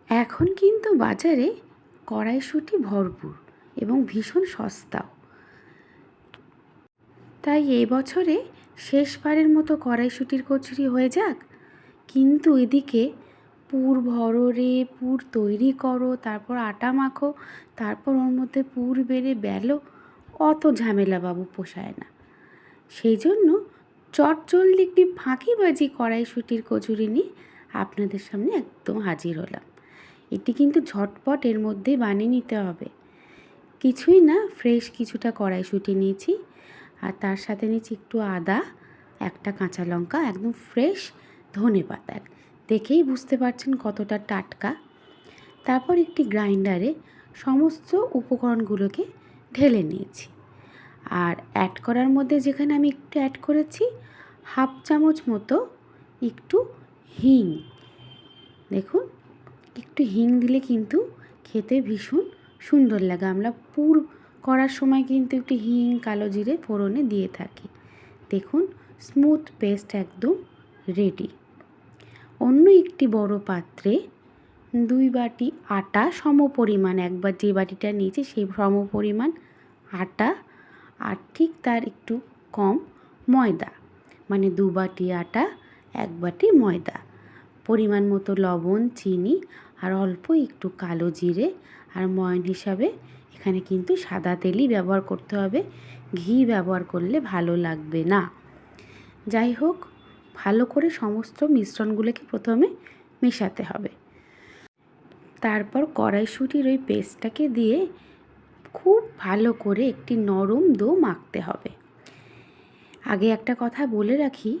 এখন কিন্তু বাজারে কড়াইশুঁটি ভরপুর এবং ভীষণ সস্তাও। তাই এই বছরে শেষবারের মতো কড়াইশুঁটির কচুরি হয়ে যাক। কিন্তু এদিকে পুর ভরো রে, পুর তৈরি করো, তারপর আটা মাখো, তারপর ওর মধ্যে পুর বেড়ে বেলো, অত ঝামেলা বাবু পোষায় না। সেই জন্য চটজলদি একটি ফাঁকিবাজি কড়াইশুঁটির কচুরি নিয়ে আপনাদের সামনে একদম হাজির হলাম। এটি কিন্তু ঝটপট এর মধ্যেই বানিয়ে নিতে হবে। কিছুই না, ফ্রেশ কিছুটা কড়াইশুঁটি নিয়েছি, আর তার সাথে নিয়েছি একটু আদা, একটা কাঁচা লঙ্কা, একদম ফ্রেশ ধনেপাতা, দেখেই বুঝতে পারছেন কতটা টাটকা। তারপর একটি গ্রাইন্ডারে সমস্ত উপকরণগুলোকে ঢেলে নিয়েছি। আর অ্যাড করার মধ্যে যেখানে আমি একটু অ্যাড করেছি হাফ চামচ মতো একটু হিং। দেখুন, একটু হিং দিলে কিন্তু খেতে ভীষণ সুন্দর লাগে। আমরা পুর করার সময় কিন্তু একটু হিং, কালো জিরে ফোড়নে দিয়ে থাকি। দেখুন, স্মুথ পেস্ট একদম রেডি। অন্য একটি বড় পাত্রে 2 বাটি আটা সমপরিমাণ, একবার যে বাটিটা নিয়েছি সেই সমপরিমাণ আটা, আর ঠিক তার একটু কম ময়দা, মানে 2 বাটি আটা 1 বাটি ময়দা, পরিমাণ মতো লবণ, চিনি, আর অল্প একটু কালো জিরে, আর ময়ান হিসাবে এখানে কিন্তু সাদা তেলই ব্যবহার করতে হবে, ঘি ব্যবহার করলে ভালো লাগবে না। যাই হোক, ভালো করে সমস্ত মিশ্রণগুলোকে প্রথমে মেশাতে হবে। তারপর কড়াইশুঁটির ওই পেস্টটাকে দিয়ে খুব ভালো করে একটি নরম ডো মাখতে হবে। আগে একটা কথা বলে রাখি,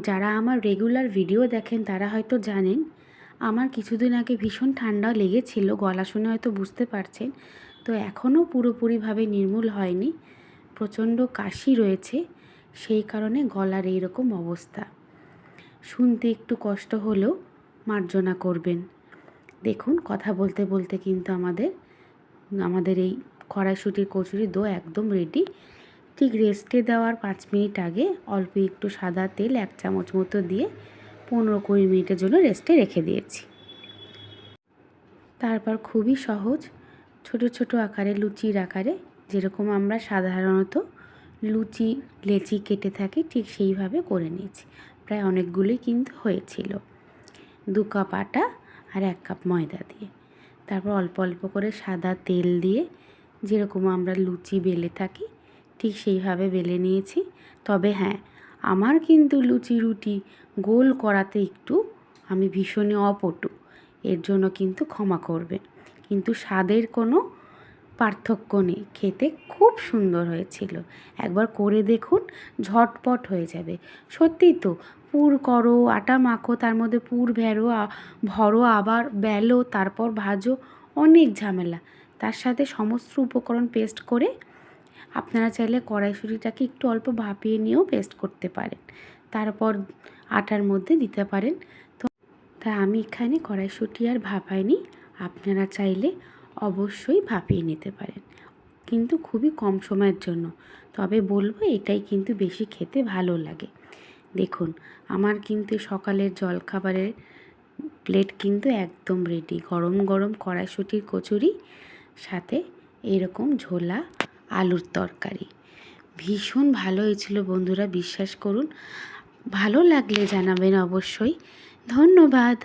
যারা আমার রেগুলার ভিডিও দেখেন তারা হয়তো জানেন আমার কিছুদিন আগে ভীষণ ঠান্ডা লেগেছিল, গলা শুনে হয়তো বুঝতে পারছেন। তো এখনও পুরোপুরিভাবে নির্মূল হয়নি, প্রচণ্ড কাশি রয়েছে, সেই কারণে গলার এইরকম অবস্থা। শুনতে একটু কষ্ট হলেও মার্জনা করবেন। দেখুন, কথা বলতে বলতে কিন্তু আমাদের এই কড়াইশুঁটির কচুরি ডো একদম রেডি। ঠিক রেস্টে দেওয়ার 5 মিনিট আগে অল্প একটু সাদা তেল 1 চামচ মতো দিয়ে 15-20 মিনিটের জন্য রেস্টে রেখে দিয়েছি। তারপর খুবই সহজ, ছোট ছোট আকারে, লুচির আকারে, যেরকম আমরা সাধারণত লুচি লেচি কেটে থাকি ঠিক সেইভাবে করে নিয়েছি। প্রায় অনেকগুলোই কিন্তু হয়েছিল। 2 কাপ আটা আর 1 কাপ ময়দা দিয়ে, তারপর অল্প অল্প করে সাদা তেল দিয়ে যেরকম আমরা লুচি বেলে থাকি ঠিক সেইভাবে বেলে নিয়েছি। তবে হ্যাঁ, আমার কিন্তু লুচি রুটি গোল করাতে একটু আমি ভীষণই অপটু, এর জন্য কিন্তু ক্ষমা করবেন। কিন্তু স্বাদের কোনো পার্থক্য নেই, খেতে খুব সুন্দর হয়েছিল। একবার করে দেখুন, ঝটপট হয়ে যাবে। সত্যিই তো, পুর করো, আটা মাখো, তার মধ্যে পুর ভরো, আবার বেলো, তারপর ভাজো, অনেক ঝামেলা। তার সাথে সমস্ত উপকরণ পেস্ট করে আপনারা চাইলে কড়াইশুঁটিটাকে একটু অল্প ভাপিয়ে নিয়েও পেস্ট করতে পারেন, তারপর আটার মধ্যে দিতে পারেন। তো তাই আমি এখানে কড়াইশুঁটি আর ভাপাইনি, আপনারা চাইলে অবশ্যই ভাপিয়ে নিতে পারেন, কিন্তু খুবই কম সময়ের জন্য। তবে বলবো এটাই কিন্তু বেশি খেতে ভালো লাগে। দেখুন, আমার কিন্তু সকালের জলখাবারের প্লেট কিন্তু একদম রেডি। গরম গরম কড়াইশুঁটির কচুরি, সাথে এরকম ঝোলা আলুর তরকারি। ভীষণ ভালো হয়েছিল বন্ধুরা, বিশ্বাস করুন। ভালো লাগলে জানাবেন অবশ্যই। ধন্যবাদ।